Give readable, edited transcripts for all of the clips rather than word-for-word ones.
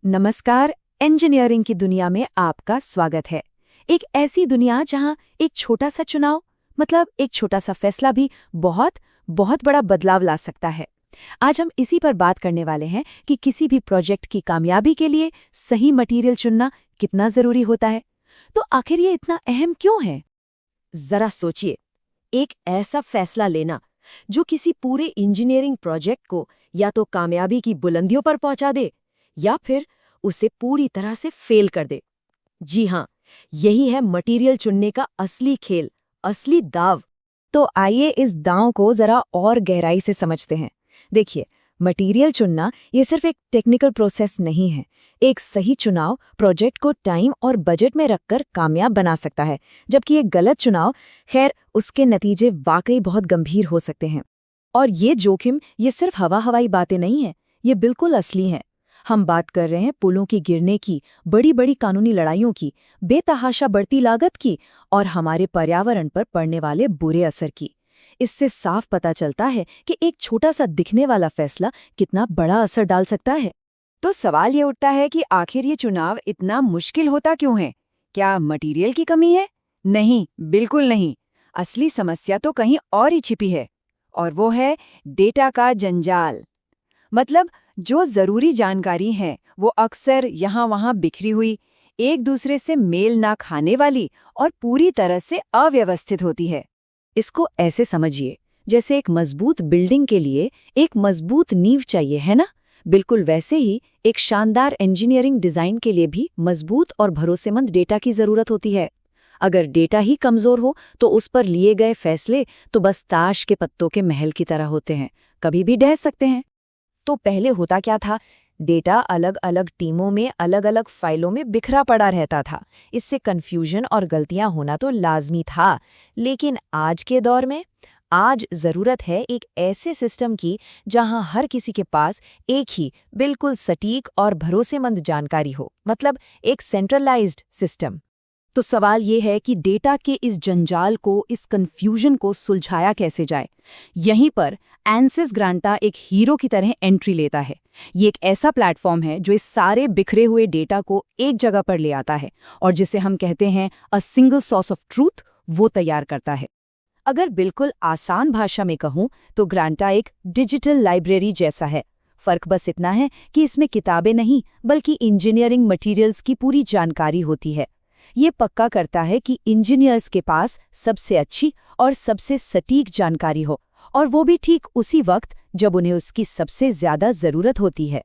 नमस्कार। इंजीनियरिंग की दुनिया में आपका स्वागत है। एक ऐसी दुनिया जहां एक छोटा सा चुनाव मतलब एक छोटा सा फैसला भी बहुत बहुत बड़ा बदलाव ला सकता है। आज हम इसी पर बात करने वाले हैं कि किसी भी प्रोजेक्ट की कामयाबी के लिए सही मटेरियल चुनना कितना जरूरी होता है। तो आखिर ये इतना अहम क्यों है? जरा सोचिए, एक ऐसा फैसला लेना जो किसी पूरे इंजीनियरिंग प्रोजेक्ट को या तो कामयाबी की बुलंदियों पर पहुंचा दे या फिर उसे पूरी तरह से फेल कर दे। जी हाँ, यही है मटेरियल चुनने का असली खेल, असली दाव। तो आइए इस दांव को जरा और गहराई से समझते हैं। देखिए, मटेरियल चुनना ये सिर्फ एक टेक्निकल प्रोसेस नहीं है। एक सही चुनाव प्रोजेक्ट को टाइम और बजट में रखकर कामयाब बना सकता है, जबकि एक गलत चुनाव, खैर, उसके नतीजे वाकई बहुत गंभीर हो सकते हैं। और ये जोखिम ये सिर्फ हवाई बातें नहीं है, ये बिल्कुल असली हैं। हम बात कर रहे हैं पुलों की गिरने की, बड़ी बड़ी कानूनी लड़ाइयों की, बेतहाशा बढ़ती लागत की और हमारे पर्यावरण पर पड़ने वाले बुरे असर की। इससे साफ पता चलता है कि एक छोटा सा दिखने वाला फैसला कितना बड़ा असर डाल सकता है। तो सवाल ये उठता है कि आखिर ये चुनाव इतना मुश्किल होता क्यों है? क्या मटेरियल की कमी है? नहीं, बिल्कुल नहीं। असली समस्या तो कहीं और ही छिपी है, और वो है डेटा का जंजाल। मतलब जो जरूरी जानकारी है वो अक्सर यहाँ-वहाँ बिखरी हुई, एक दूसरे से मेल ना खाने वाली और पूरी तरह से अव्यवस्थित होती है। इसको ऐसे समझिए, जैसे एक मजबूत बिल्डिंग के लिए एक मजबूत नींव चाहिए, है ना? बिल्कुल वैसे ही एक शानदार इंजीनियरिंग डिजाइन के लिए भी मजबूत और भरोसेमंद डेटा की जरूरत होती है। अगर डेटा ही कमजोर हो तो उस पर लिए गए फैसले तो बस ताश के पत्तों के महल की तरह होते हैं, कभी भी ढह सकते हैं। तो पहले होता क्या था? डेटा अलग अलग टीमों में अलग अलग फाइलों में बिखरा पड़ा रहता था। इससे कन्फ्यूजन और गलतियां होना तो लाजमी था। लेकिन आज के दौर में आज जरूरत है एक ऐसे सिस्टम की जहां हर किसी के पास एक ही बिल्कुल सटीक और भरोसेमंद जानकारी हो, मतलब एक सेंट्रलाइज्ड सिस्टम। तो सवाल ये है कि डेटा के इस जंजाल को, इस कन्फ्यूजन को सुलझाया कैसे जाए। यहीं पर एनसिस ग्रांटा एक हीरो की तरह एंट्री लेता है। ये एक ऐसा प्लेटफॉर्म है जो इस सारे बिखरे हुए डेटा को एक जगह पर ले आता है और जिसे हम कहते हैं a single source of truth, वो तैयार करता है। अगर बिल्कुल आसान भाषा में कहूं तो ग्रांटा एक डिजिटल लाइब्रेरी जैसा है। फर्क बस इतना है कि इसमें किताबें नहीं बल्कि इंजीनियरिंग मटेरियल्स की पूरी जानकारी होती है। ये पक्का करता है कि इंजीनियर्स के पास सबसे अच्छी और सबसे सटीक जानकारी हो, और वो भी ठीक उसी वक्त जब उन्हें उसकी सबसे ज्यादा जरूरत होती है।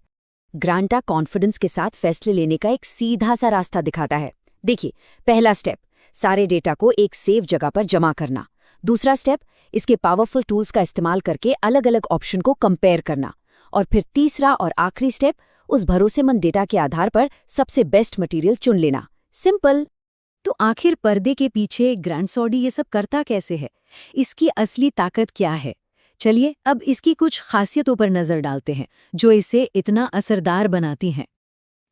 ग्रांटा कॉन्फिडेंस के साथ फैसले लेने का एक सीधा सा रास्ता दिखाता है। देखिए, पहला स्टेप, सारे डेटा को एक सेफ जगह पर जमा करना। दूसरा स्टेप, इसके पावरफुल टूल्स का इस्तेमाल करके अलग अलग ऑप्शन को कंपेयर करना। और फिर तीसरा और आखिरी स्टेप, उस भरोसेमंद डेटा के आधार पर सबसे बेस्ट मटेरियल चुन लेना। सिंपल। तो आखिर पर्दे के पीछे ग्रैंडसॉडी ये सब करता कैसे है? इसकी असली ताकत क्या है? चलिए अब इसकी कुछ खासियतों पर नजर डालते हैं जो इसे इतना असरदार बनाती हैं।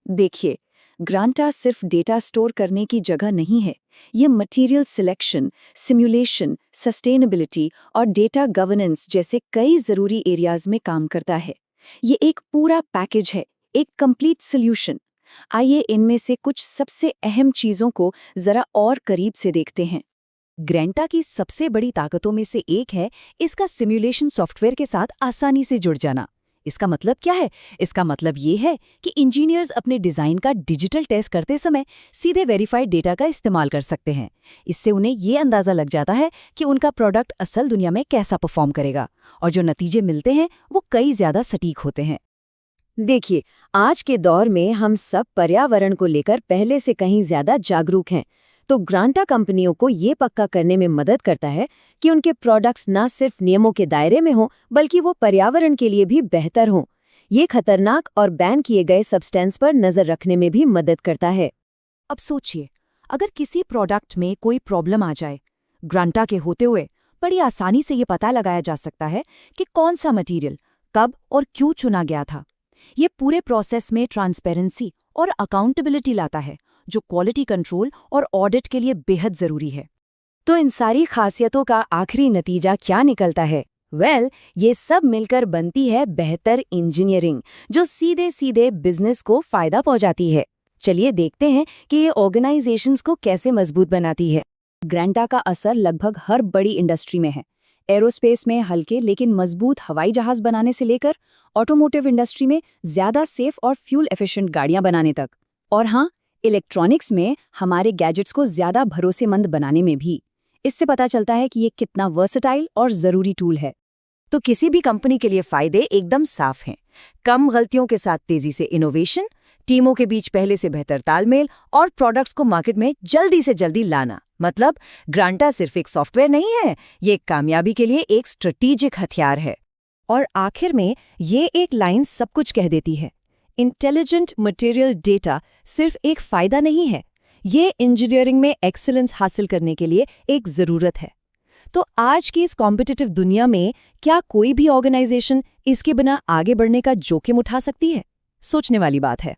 देखिए, ग्रांटा सिर्फ डेटा स्टोर करने की जगह नहीं है। ये मटेरियल सिलेक्शन, सिमुलेशन, सस्टेनेबिलिटी और डेटा गवर्नेंस जैसे कई जरूरी एरियाज में काम करता है। ये एक पूरा पैकेज है, एक कंप्लीट सॉल्यूशन। आइए इनमें से कुछ सबसे अहम चीजों को जरा और करीब से देखते हैं। ग्रांटा की सबसे बड़ी ताकतों में से एक है इसका सिमुलेशन सॉफ्टवेयर के साथ आसानी से जुड़ जाना। इसका मतलब क्या है? इसका मतलब ये है कि इंजीनियर्स अपने डिजाइन का डिजिटल टेस्ट करते समय सीधे वेरीफाइड डेटा का इस्तेमाल कर सकते हैं। इससे उन्हें ये अंदाजा लग जाता है कि उनका प्रोडक्ट असल दुनिया में कैसा परफॉर्म करेगा, और जो नतीजे मिलते हैं वो कई ज्यादा सटीक होते हैं। देखिए, आज के दौर में हम सब पर्यावरण को लेकर पहले से कहीं ज्यादा जागरूक हैं। तो ग्रांटा कंपनियों को ये पक्का करने में मदद करता है कि उनके प्रोडक्ट्स न सिर्फ नियमों के दायरे में हों बल्कि वो पर्यावरण के लिए भी बेहतर हों। ये खतरनाक और बैन किए गए सब्सटेंस पर नजर रखने में भी मदद करता है। अब सोचिए, अगर किसी प्रोडक्ट में कोई प्रॉब्लम आ जाए, ग्रांटा के होते हुए बड़ी आसानी से ये पता लगाया जा सकता है कि कौन सा मटेरियल कब और क्यों चुना गया था। ये पूरे प्रोसेस में ट्रांसपेरेंसी और अकाउंटेबिलिटी लाता है, जो क्वालिटी कंट्रोल और ऑडिट के लिए बेहद जरूरी है। तो इन सारी खासियतों का आखिरी नतीजा क्या निकलता है? ये सब मिलकर बनती है बेहतर इंजीनियरिंग, जो सीधे सीधे बिजनेस को फायदा पहुंचाती है। चलिए देखते हैं कि ये ऑर्गेनाइजेशंस को कैसे मजबूत बनाती है। ग्रांटा का असर लगभग हर बड़ी इंडस्ट्री में है। एरोस्पेस में हल्के लेकिन मजबूत हवाई जहाज बनाने से लेकर ऑटोमोटिव इंडस्ट्री में ज्यादा सेफ और फ्यूल एफिशिएंट गाड़ियां बनाने तक। और हाँ, इलेक्ट्रॉनिक्स में हमारे गैजेट्स को ज्यादा भरोसेमंद बनाने में भी। इससे पता चलता है कि ये कितना वर्सेटाइल और जरूरी टूल है। तो किसी भी कंपनी के लिए फायदे एकदम साफ हैं। कम गलतियों के साथ तेजी से इनोवेशन, टीमों के बीच पहले से बेहतर तालमेल और प्रोडक्ट्स को मार्केट में जल्दी से जल्दी लाना। मतलब ग्रांटा सिर्फ एक सॉफ्टवेयर नहीं है, ये कामयाबी के लिए एक स्ट्रेटेजिक हथियार है। और आखिर में ये एक लाइन सब कुछ कह देती है। इंटेलिजेंट मटेरियल डेटा सिर्फ एक फायदा नहीं है, ये इंजीनियरिंग में एक्सीलेंस हासिल करने के लिए एक ज़रूरत है। तो आज की इस कॉम्पिटिटिव दुनिया में क्या कोई भी ऑर्गेनाइजेशन इसके बिना आगे बढ़ने का जोखिम उठा सकती है? सोचने वाली बात है।